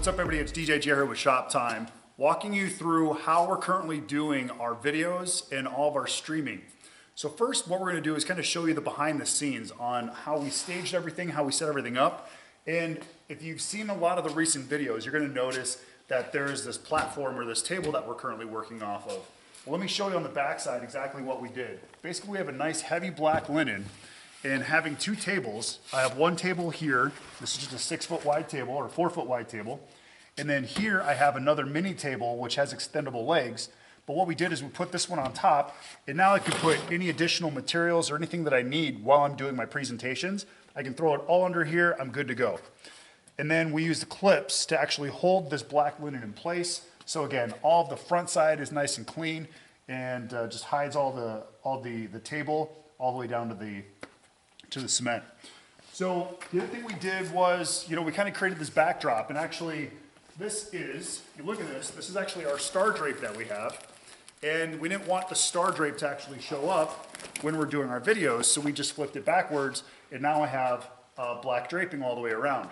What's up everybody, it's DJ Jer here with Shop Time, walking you through how we're currently doing our videos and all of our streaming. So first, what we're gonna do is kind of show you the behind the scenes on how we staged everything, how we set everything up. And if you've seen a lot of the recent videos, you're gonna notice that there is this platform or this table that we're currently working off of. Well, let me show you on the back side exactly what we did. Basically, we have a nice heavy black linen, and having two tables, I have one table here. This is just a 6 foot wide table or a 4 foot wide table. And then here I have another mini table which has extendable legs. But what we did is we put this one on top, and now I can put any additional materials or anything that I need while I'm doing my presentations. I can throw it all under here, I'm good to go. And then we use the clips to actually hold this black linen in place. So again, all of the front side is nice and clean and just hides all the table all the way down to the cement. So the other thing we did was, we kind of created this backdrop, and actually this is, you look at this is actually our star drape that we have. And we didn't want the star drape to actually show up when we're doing our videos, so we just flipped it backwards, and now I have black draping all the way around.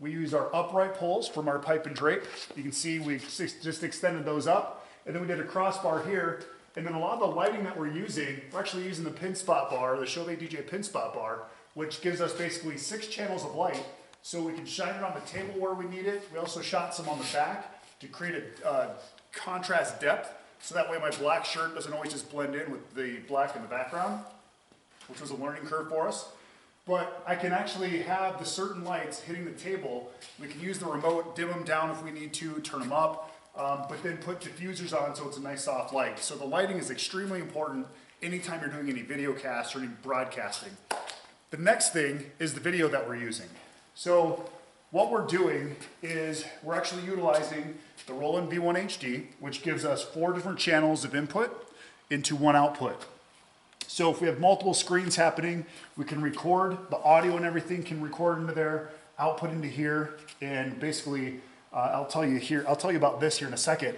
We use our upright poles from our pipe and drape. You can see we just extended those up, and then we did a crossbar here. And then a lot of the lighting that we're actually using the pin spot bar, the Chauvet DJ pin spot bar, which gives us basically 6 channels of light, so we can shine it on the table where we need it. We also shot some on the back to create a contrast depth, so that way my black shirt doesn't always just blend in with the black in the background, which was a learning curve for us. But I can actually have the certain lights hitting the table. We can use the remote, dim them down if we need to, turn them up. But then put diffusers on so it's a nice soft light. So the lighting is extremely important anytime you're doing any video casts or any broadcasting. The next thing is the video that we're using. So what we're doing is we're actually utilizing the Roland V1 HD, which gives us 4 different channels of input into one output. So if we have multiple screens happening, we can record, the audio and everything can record into there, output into here, and basically I'll tell you about this here in a second,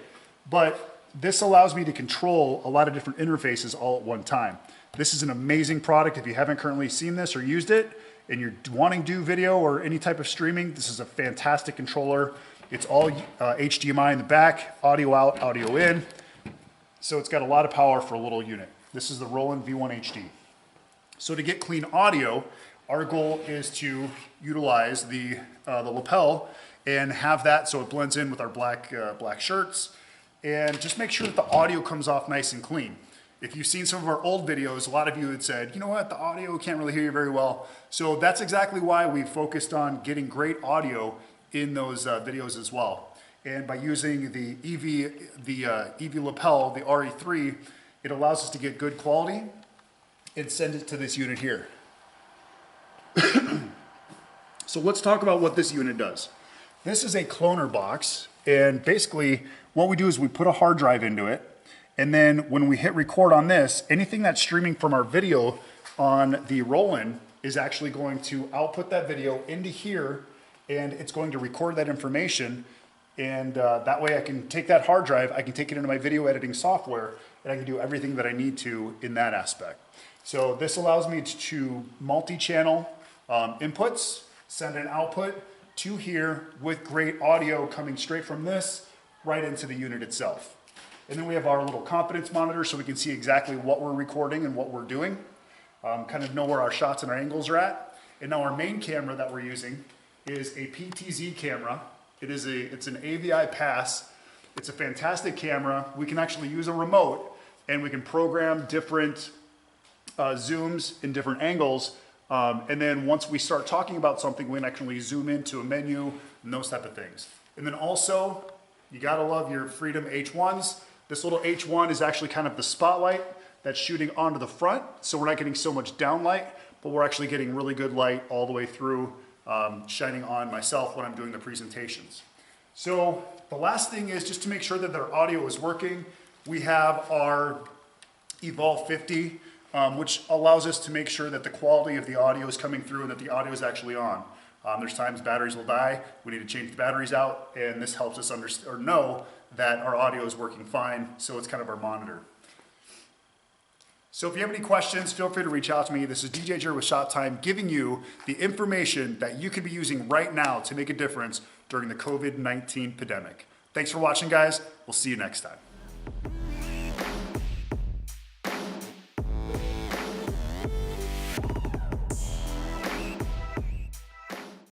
but this allows me to control a lot of different interfaces all at one time. This is an amazing product. If you haven't currently seen this or used it, and you're wanting to do video or any type of streaming, this is a fantastic controller. It's all HDMI in the back, audio out, audio in. So it's got a lot of power for a little unit. This is the Roland V1 HD. So to get clean audio, our goal is to utilize the lapel and have that so it blends in with our black shirts, and just make sure that the audio comes off nice and clean. If you've seen some of our old videos, a lot of you had said, you know what, the audio can't really hear you very well. So that's exactly why we focused on getting great audio in those videos as well. And by using the EV lapel, the RE3, it allows us to get good quality and send it to this unit here. So let's talk about what this unit does. This is a cloner box, and basically what we do is we put a hard drive into it, and then when we hit record on this, anything that's streaming from our video on the Roland is actually going to output that video into here, and it's going to record that information, and that way I can take that hard drive, I can take it into my video editing software, and I can do everything that I need to in that aspect. So this allows me to multi-channel inputs, send an output to here with great audio coming straight from this right into the unit itself. And then we have our little confidence monitor so we can see exactly what we're recording and what we're doing, kind of know where our shots and our angles are at. And now our main camera that we're using is a PTZ camera. It's an AVI pass. It's a fantastic camera. We can actually use a remote, and we can program different zooms in different angles. And then once we start talking about something, we can actually zoom into a menu and those type of things. And then also, you gotta love your Freedom H1s. This little H1 is actually kind of the spotlight that's shooting onto the front, so we're not getting so much downlight, but we're actually getting really good light all the way through, shining on myself when I'm doing the presentations. So the last thing is just to make sure that their audio is working. We have our Evolve 50, which allows us to make sure that the quality of the audio is coming through and that the audio is actually on. There's times batteries will die, we need to change the batteries out, and this helps us know that our audio is working fine, so it's kind of our monitor. So if you have any questions, feel free to reach out to me. This is DJ Jer with Shop Time, giving you the information that you could be using right now to make a difference during the COVID-19 pandemic. Thanks for watching, guys. We'll see you next time.